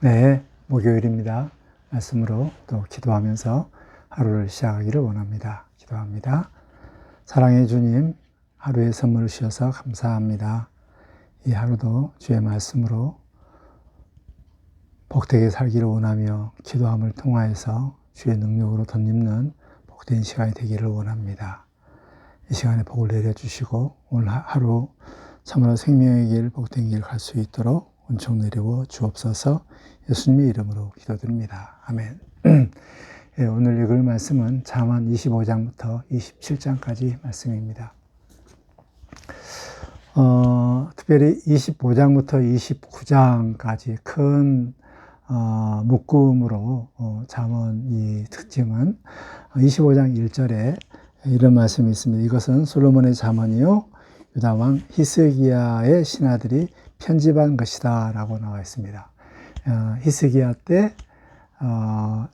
네, 목요일입니다. 말씀으로 또 기도하면서 하루를 시작하기를 원합니다. 기도합니다. 사랑의 주님, 하루의 선물을 주셔서 감사합니다. 이 하루도 주의 말씀으로 복되게 살기를 원하며 기도함을 통하여서 주의 능력으로 덧입는 복된 시간이 되기를 원합니다. 이 시간에 복을 내려주시고 오늘 하루 참으로 생명의 길, 복된 길 갈 수 있도록 은총 내리고 주옵소서. 예수님의 이름으로 기도드립니다. 아멘. 예, 오늘 읽을 말씀은 잠언 25장부터 27장까지 말씀입니다. 특별히 25장부터 29장까지 큰 묶음으로 잠언 이 특징은 25장 1절에 이런 말씀이 있습니다. 이것은 솔로몬의 잠언이요 유다 왕 히스기야의 신하들이 편집한 것이다 라고 나와 있습니다. 히스기야 때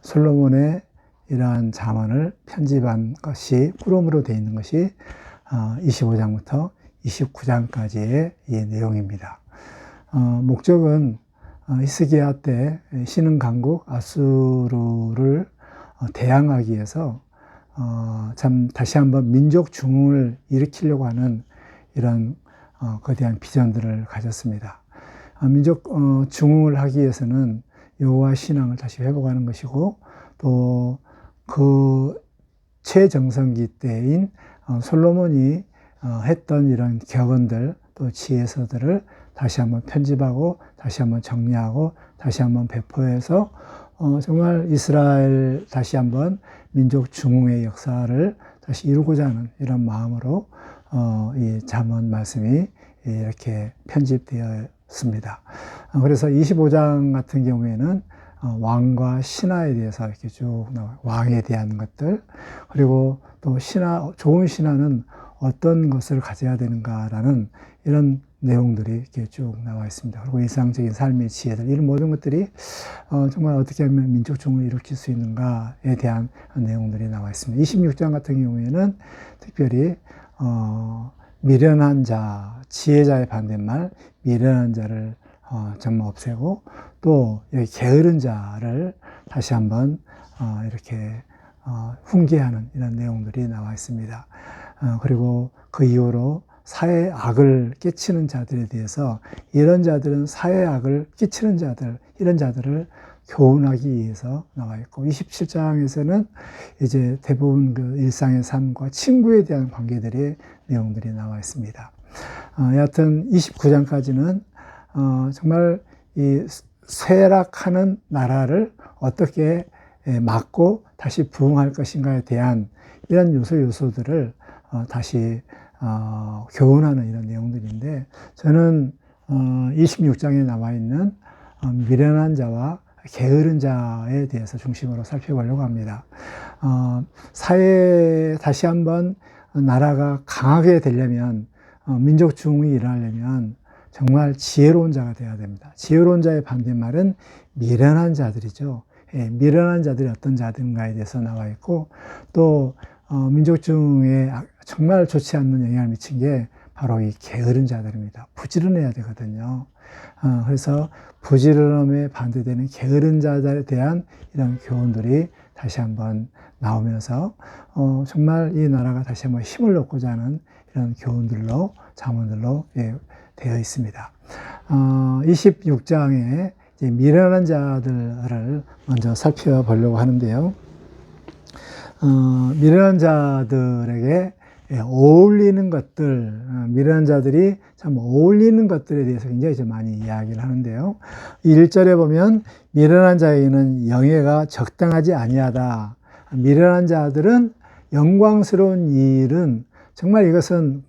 솔로몬의 이러한 잠언을 편집한 것이 꾸름으로 되어 있는 것이 25장부터 29장까지의 이 내용입니다. 목적은 히스기야 때 신흥 강국 아수르를 대항하기 위해서 참 다시 한번 민족 중흥을 일으키려고 하는 이런 거대한 비전들을 가졌습니다. 민족 중흥을 하기 위해서는 여호와 신앙을 다시 회복하는 것이고 또 그 최정성기 때인 솔로몬이 했던 이런 격언들 또 지혜서들을 다시 한번 편집하고 다시 한번 정리하고 다시 한번 배포해서 정말 이스라엘 다시 한번 민족 중흥의 역사를 다시 이루고자 하는 이런 마음으로 이 잠언 말씀이 이렇게 편집되었습니다. 그래서 25장 같은 경우에는 왕과 신하에 대해서 이렇게 쭉 나와요. 왕에 대한 것들, 그리고 또 좋은 신하는 어떤 것을 가져야 되는가라는 이런 내용들이 이렇게 쭉 나와 있습니다. 그리고 일상적인 삶의 지혜들, 이런 모든 것들이 정말 어떻게 하면 민족 중흥을 일으킬 수 있는가에 대한 내용들이 나와 있습니다. 26장 같은 경우에는 특별히 미련한 자, 지혜자의 반대말 미련한 자를 정말 없애고 또 여기 게으른 자를 다시 한번 이렇게 훈계하는 이런 내용들이 나와 있습니다. 그리고 그 이후로 사회의 악을 끼치는 자들에 대해서 이런 자들은 사회의 악을 끼치는 자들, 이런 자들을 교훈하기 위해서 나와 있고 27장에서는 이제 대부분 그 일상의 삶과 친구에 대한 관계들의 내용들이 나와 있습니다. 여하튼 29장까지는 정말 이 쇠락하는 나라를 어떻게 막고 다시 부흥할 것인가에 대한 이런 요소들을 다시 교훈하는 이런 내용들인데 저는 26장에 나와 있는 미련한 자와 게으른 자에 대해서 중심으로 살펴보려고 합니다. 사회에 다시 한번 나라가 강하게 되려면 민족 중흥이 일어나려면 정말 지혜로운 자가 되어야 됩니다. 지혜로운 자의 반대말은 미련한 자들이죠. 미련한 자들이 어떤 자들인가에 대해서 나와 있고 또 민족 중흥에 정말 좋지 않는 영향을 미친 게 바로 이 게으른 자들입니다. 부지런해야 되거든요. 그래서 부지런함에 반대되는 게으른 자들에 대한 이런 교훈들이 다시 한번 나오면서 정말 이 나라가 다시 한번 힘을 얻고자 하는 이런 교훈들로 잠언들로 되어 있습니다. 26장에 미련한 자들을 먼저 살펴보려고 하는데요. 미련한 자들에게 어울리는 것들, 미련한 자들이 참 어울리는 것들에 대해서 굉장히 좀 많이 이야기를 하는데요. 1절에 보면 미련한 자에게는 영예가 적당하지 아니하다. 미련한 자들은 영광스러운 일은 정말 이것은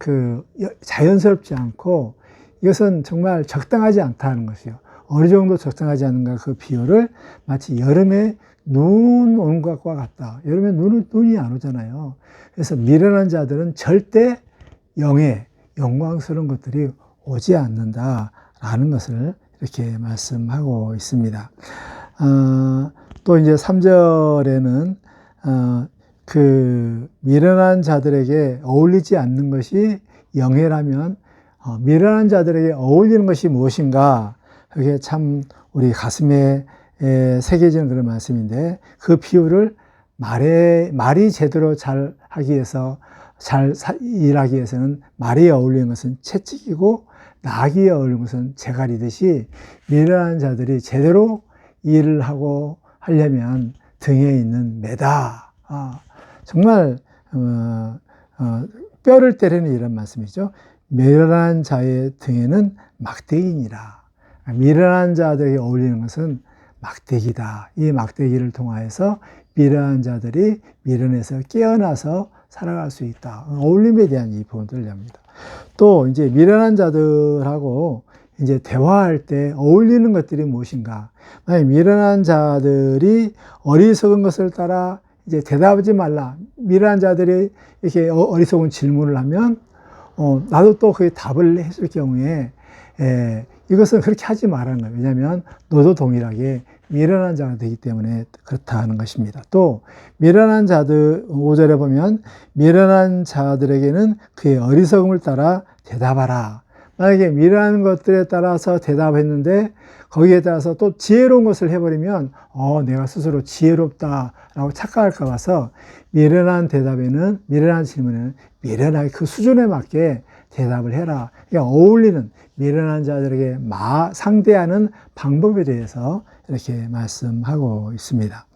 자연스럽지 않고 이것은 정말 적당하지 않다는 것이요. 어느 정도 적당하지 않은가 그 비유를 마치 여름에 눈 오는 것과 같다. 여름에 눈이 안 오잖아요. 그래서 미련한 자들은 절대 영광스러운 것들이 오지 않는다라는 것을 이렇게 말씀하고 있습니다. 또 이제 3절에는 그 미련한 자들에게 어울리지 않는 것이 영예라면 미련한 자들에게 어울리는 것이 무엇인가? 그게 참 우리 가슴에 새겨지는 그런 말씀인데, 그 비유를 말이 제대로 잘 하기 위해서, 일하기 위해서는 말이 어울리는 것은 채찍이고 낙이 어울리는 것은 재갈이듯이, 미련한 자들이 제대로 일을 하고 하려면 등에 있는 매다. 정말 뼈를 때리는 이런 말씀이죠. 미련한 자의 등에는 막대기니라. 미련한 자들에게 어울리는 것은 막대기다. 이 막대기를 통하여서 미련한 자들이 미련에서 깨어나서 살아갈 수 있다. 어울림에 대한 이 부분들을 합니다. 또 이제 미련한 자들하고 이제 대화할 때 어울리는 것들이 무엇인가? 만약 미련한 자들이 어리석은 것을 따라 이제 대답하지 말라. 미련한 자들이 이렇게 어리석은 질문을 하면 나도 또 그 답을 했을 경우에 이것은 그렇게 하지 말라는 거예요. 왜냐하면 너도 동일하게 미련한 자가 되기 때문에 그렇다 하는 것입니다. 또 미련한 자들 5절에 보면 미련한 자들에게는 그의 어리석음을 따라 대답하라. 만약에 미련한 것들에 따라서 대답했는데 거기에 따라서 또 지혜로운 것을 해버리면 내가 스스로 지혜롭다라고 착각할까 봐서 미련한 대답에는, 미련한 질문에는 미련하게 그 수준에 맞게 대답을 해라. 그러니까 어울리는 미련한 자들에게 상대하는 방법에 대해서 이렇게 말씀하고 있습니다.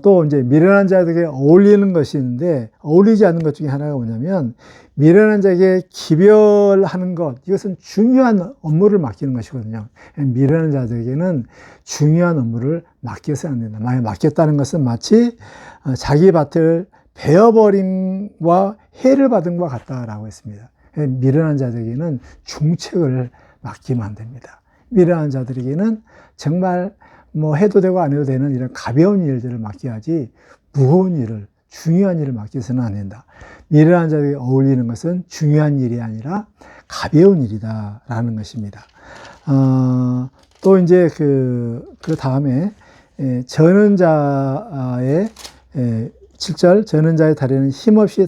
또 이제 미련한 자들에게 어울리는 것이 있는데, 어울리지 않는 것 중에 하나가 뭐냐면 미련한 자에게 기별하는 것, 이것은 중요한 업무를 맡기는 것이거든요. 미련한 자들에게는 중요한 업무를 맡겨서는 안 된다. 만약 맡겼다는 것은 마치 자기 밭을 베어버림과 해를 받은 것과 같다라고 했습니다. 미련한 자들에게는 중책을 맡기면 안 됩니다. 미련한 자들에게는 정말 해도 되고 안 해도 되는 이런 가벼운 일들을 맡겨야지 무거운 일을, 중요한 일을 맡겨서는 안 된다. 미련한 자들에게 어울리는 것은 중요한 일이 아니라 가벼운 일이다라는 것입니다. 또 이제 그 다음에 저는 자의 7절, 저는 자의 다리는 힘없이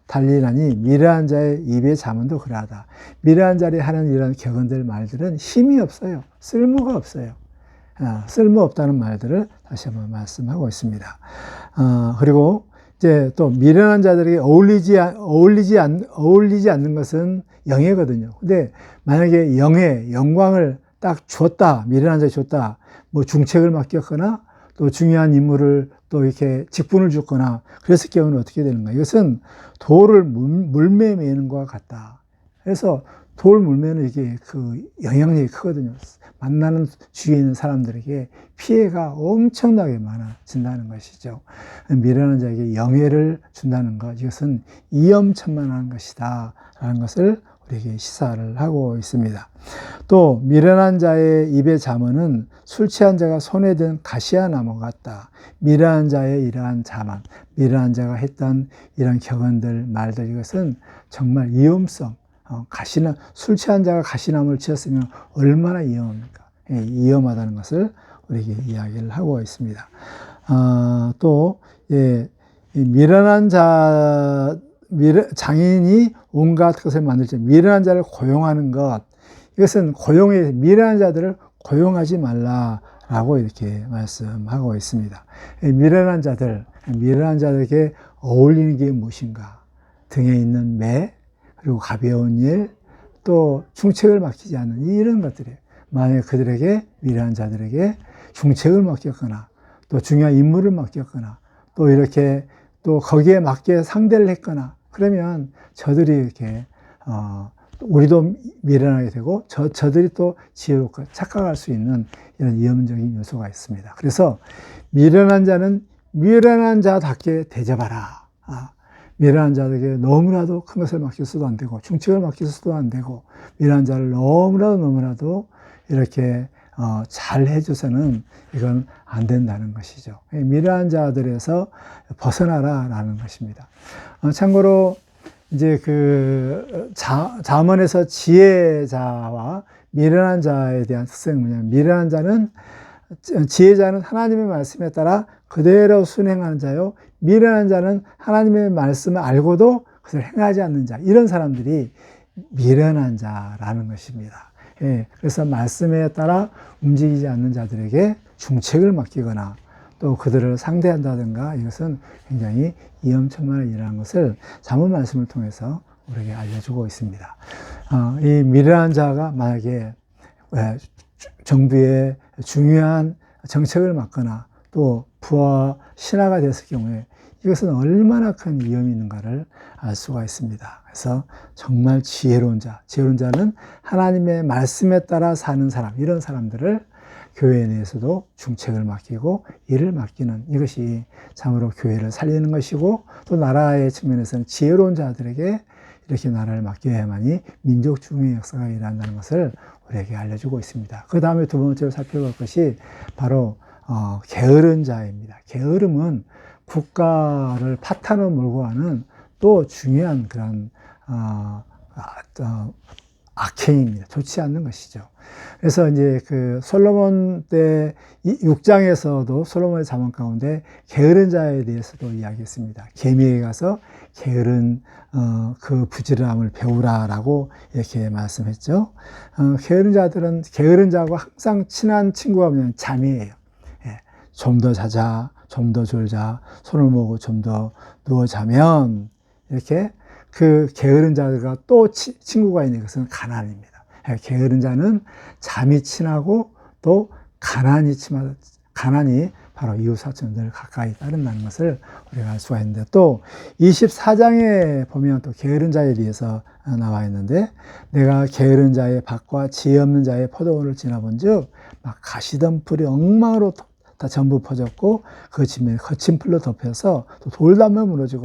달리나니 미련한 자의 입의 잠언도 그러하다. 미련한 자리 하는 이런 격언들 말들은 힘이 없어요. 쓸모가 없어요. 쓸모없다는 말들을 다시 한번 말씀하고 있습니다. 그리고 이제 또 미련한 자들에게 어울리지 않는 것은 영예거든요. 근데 만약에 영광을 딱 줬다, 미련한 자에 줬다, 중책을 맡겼거나 또 중요한 임무를 또 이렇게 직분을 줬거나 그랬을 경우는 어떻게 되는가? 이것은 돌을 물매 매는 것과 같다. 그래서 돌 물매는 이게 그 영향력이 크거든요. 만나는 주위에 있는 사람들에게 피해가 엄청나게 많아진다는 것이죠. 미련한 자에게 영예를 준다는 것, 이것은 위험천만한 것이다 라는 것을 우리에게 시사를 하고 있습니다. 또 미련한 자의 입의 잠언은 술 취한 자가 손에 든 가시아 나무 같다. 미련한 자의 이러한 잠언, 미련한 자가 했던 이런 격언들, 말들, 이것은 정말 위험성, 술 취한 자가 가시나무를 치었으면 얼마나 위험합니까? 위험하다는 것을 우리에게 이야기를 하고 있습니다. 또 미련한 장인이 온갖 것을 만들 때 미련한 자를 고용하는 것, 이것은 미련한 자들을 고용하지 말라라고 이렇게 말씀하고 있습니다. 미련한 자들에게 어울리는 게 무엇인가? 등에 있는 매, 그리고 가벼운 일, 또 중책을 맡기지 않는 이런 것들이에요. 만약 그들에게, 미련한 자들에게 중책을 맡겼거나 또 중요한 임무를 맡겼거나 또 이렇게 또 거기에 맞게 상대를 했거나 그러면 저들이 이렇게 우리도 미련하게 되고 저들이 또 지혜롭고 착각할 수 있는 이런 위험적인 요소가 있습니다. 그래서 미련한 자는 미련한 자답게 대접하라. 미련한 자들에게 너무나도 큰 것을 맡겨서도 안 되고 중책을 맡겨서도 안 되고 미련한 자를 너무나도 이렇게 잘 해줘서는 이건 안 된다는 것이죠. 미련한 자들에서 벗어나라라는 것입니다. 참고로 이제 그 잠언에서 지혜자와 미련한 자에 대한 특성은 뭐냐면, 미련한 자는, 지혜자는 하나님의 말씀에 따라 그대로 순행하는 자요, 미련한 자는 하나님의 말씀을 알고도 그것을 행하지 않는 자, 이런 사람들이 미련한 자라는 것입니다. 예, 그래서 말씀에 따라 움직이지 않는 자들에게 중책을 맡기거나 또 그들을 상대한다든가 이것은 굉장히 위험천만한 일이라는 것을 잠언 말씀을 통해서 우리에게 알려주고 있습니다. 이 미련한 자가 만약에 정부의 중요한 정책을 맡거나 또 부와 신하가 됐을 경우에 이것은 얼마나 큰 위험이 있는가를 알 수가 있습니다. 그래서 정말 지혜로운 자는 하나님의 말씀에 따라 사는 사람, 이런 사람들을 교회 내에서도 중책을 맡기고 일을 맡기는 이것이 참으로 교회를 살리는 것이고 또 나라의 측면에서는 지혜로운 자들에게 이렇게 나라를 맡겨야만이 민족 중의 역사가 일어난다는 것을 우리에게 알려주고 있습니다. 그 다음에 두 번째로 살펴볼 것이 바로 게으른 자입니다. 게으름은 국가를 파탄으로 몰고 가는 또 중요한 그런 악행입니다. 좋지 않는 것이죠. 그래서 이제 그 솔로몬 때 6장에서도 솔로몬의 잠언 가운데 게으른 자에 대해서도 이야기했습니다. 계미에 가서 게으른 그 부지런함을 배우라라고 이렇게 말씀했죠. 게으른 자하고 항상 친한 친구가 뭐냐면 잠이에요. 예, 좀 더 자자, 좀 더 졸자, 손을 모으고 좀 더 누워 자면 이렇게 그 게으른 자가 또 친구가 있는 것은 가난입니다. 게으른 자는 잠이 친하고 또 가난이 바로 이웃사촌 늘 가까이 따른다는 것을 우리가 알 수가 있는데 또 24장에 보면 또 게으른 자에 대해서 나와 있는데 내가 게으른 자의 밭과 지혜 없는 자의 포도원을 지나본 즉 막 가시덤불이 엉망으로 다 전부 퍼졌고 그 집에 거친 풀로 덮여서 또 돌담을 무너지고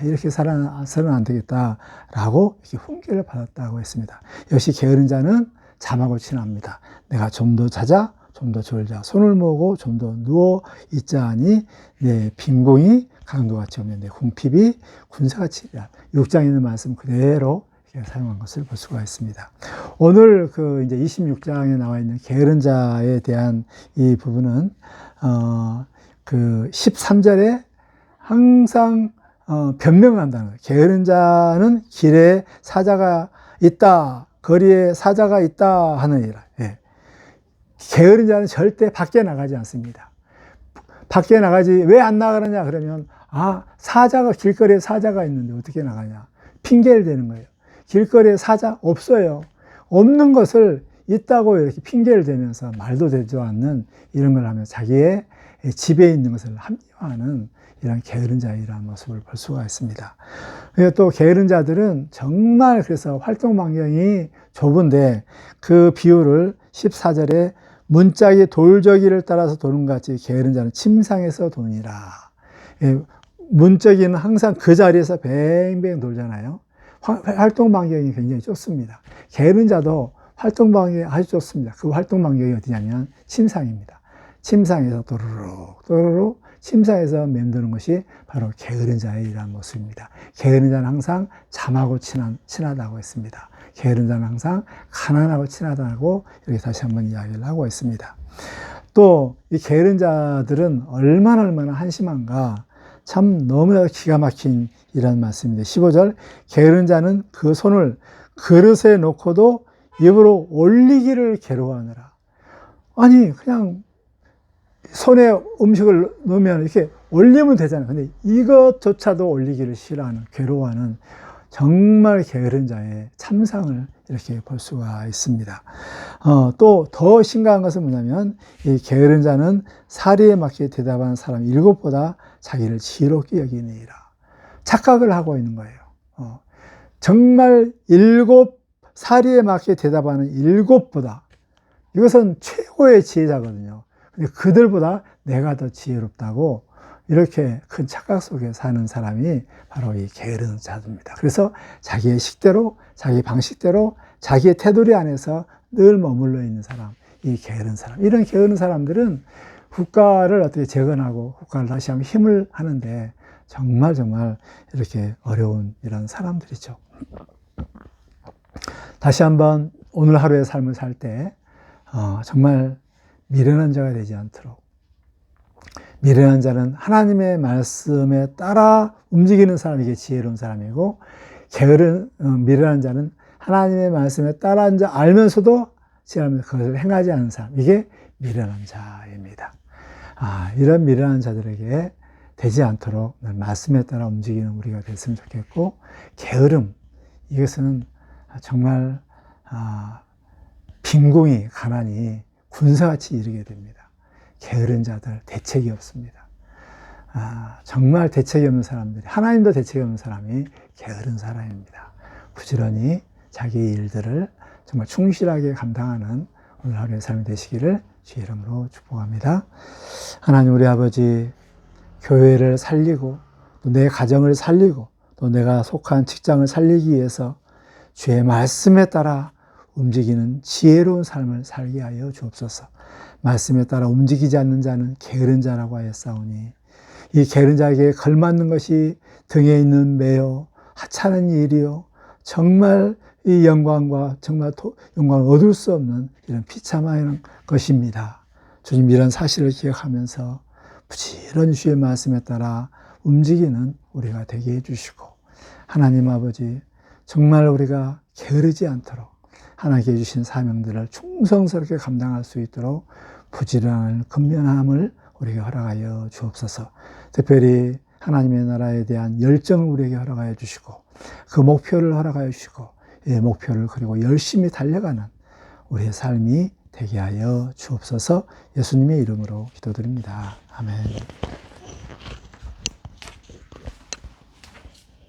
이렇게 살아서는 안 되겠다라고 이렇게 훈계를 받았다고 했습니다. 역시 게으른 자는 잠하고 친합니다. 내가 좀 더 자자, 좀 더 졸자, 손을 모으고 좀 더 누워 있자 하니 내 빈궁이 강도같이 오면 내 궁핍이 군사같이 이라. 6장에 있는 말씀 그대로 사용한 것을 볼 수가 있습니다. 오늘 그 이제 26장에 나와 있는 게으른 자에 대한 이 부분은 그 13절에 항상 변명을 한다는 거예요. 게으른 자는 길에 사자가 있다, 거리에 사자가 있다 하느니라. 예. 게으른 자는 절대 밖에 나가지 않습니다. 밖에 나가지 왜 안 나가느냐 그러면 길거리에 사자가 있는데 어떻게 나가냐 핑계를 대는 거예요. 길거리에 사자 없어요. 없는 것을 있다고 이렇게 핑계를 대면서 말도 되지 않는 이런 걸 하면 자기의 집에 있는 것을 합리화하는 이런 게으른 자이라는 모습을 볼 수가 있습니다. 또 게으른 자들은 정말 그래서 활동 반경이 좁은데 그 비유를 14절에 문짝이 돌저기를 따라서 도는 것 같이 게으른 자는 침상에서 도니라. 문짝이는 항상 그 자리에서 뱅뱅 돌잖아요. 활동 반경이 굉장히 좁습니다. 게으른 자도 활동 반경이 아주 좁습니다. 그 활동 반경이 어디냐면 침상입니다. 침상에서 도루룩 침상에서 맴도는 것이 바로 게으른 자의 이러한 모습입니다. 게으른 자는 항상 잠하고 친하다고 했습니다. 게으른 자는 항상 가난하고 친하다고 이렇게 다시 한번 이야기를 하고 있습니다. 또 이 게으른 자들은 얼마나 한심한가 참 너무나 기가 막힌 이런 말씀입니다. 15절 게으른 자는 그 손을 그릇에 놓고도 입으로 올리기를 괴로워하느라. 아니 그냥 손에 음식을 넣으면 이렇게 올리면 되잖아요. 근데 이것조차도 올리기를 싫어하는, 괴로워하는 정말 게으른 자의 참상을 이렇게 볼 수가 있습니다. 또 더 심각한 것은 뭐냐면 이 게으른 자는 사리에 맞게 대답하는 사람 7보다 자기를 지혜롭게 여기니라. 착각을 하고 있는 거예요. 정말 7 사리에 맞게 대답하는 7보다 이것은 최고의 지혜자거든요. 근데 그들보다 내가 더 지혜롭다고 이렇게 큰 착각 속에 사는 사람이 바로 이 게으른 자입니다. 그래서 자기의 식대로, 자기 방식대로, 자기의 테두리 안에서 늘 머물러 있는 사람, 이 게으른 사람. 이런 게으른 사람들은 국가를 어떻게 재건하고 국가를 다시 한번 힘을 하는데 정말 이렇게 어려운 이런 사람들이죠. 다시 한번 오늘 하루의 삶을 살 때 정말 미련한 자가 되지 않도록, 미련한 자는 하나님의 말씀에 따라 움직이는 사람이 지혜로운 사람이고 미련한 자는 하나님의 말씀에 따라한 자 알면서도 지나면서 그것을 행하지 않는 사람, 이게 미련한 자입니다. 이런 미련한 자들에게 되지 않도록 말씀에 따라 움직이는 우리가 됐으면 좋겠고, 게으름, 이것은 정말 빈궁이, 가난이 군사같이 이르게 됩니다. 게으른 자들 대책이 없습니다. 정말 대책이 없는 사람들이, 하나님도 대책이 없는 사람이 게으른 사람입니다. 부지런히 자기 일들을 정말 충실하게 감당하는 오늘 하루의 삶이 되시기를 주의 이름으로 축복합니다. 하나님 우리 아버지, 교회를 살리고 또 내 가정을 살리고 또 내가 속한 직장을 살리기 위해서 주의 말씀에 따라 움직이는 지혜로운 삶을 살게 하여 주옵소서. 말씀에 따라 움직이지 않는 자는 게으른 자라고 하였사오니, 이 게으른 자에게 걸맞는 것이 등에 있는 매여 하찮은 일이요 정말 이 영광과 정말 영광을 얻을 수 없는 이런 비참한 것입니다. 주님, 이런 사실을 기억하면서 부지런히 주의 말씀에 따라 움직이는 우리가 되게 해주시고, 하나님 아버지, 정말 우리가 게으르지 않도록 하나님께 주신 사명들을 충성스럽게 감당할 수 있도록 부지런한 근면함을 우리에게 허락하여 주옵소서. 특별히 하나님의 나라에 대한 열정을 우리에게 허락하여 주시고, 그 목표를 허락하여 주시고, 이 목표를 그리고 열심히 달려가는 우리의 삶이 되게 하여 주옵소서. 예수님의 이름으로 기도드립니다. 아멘.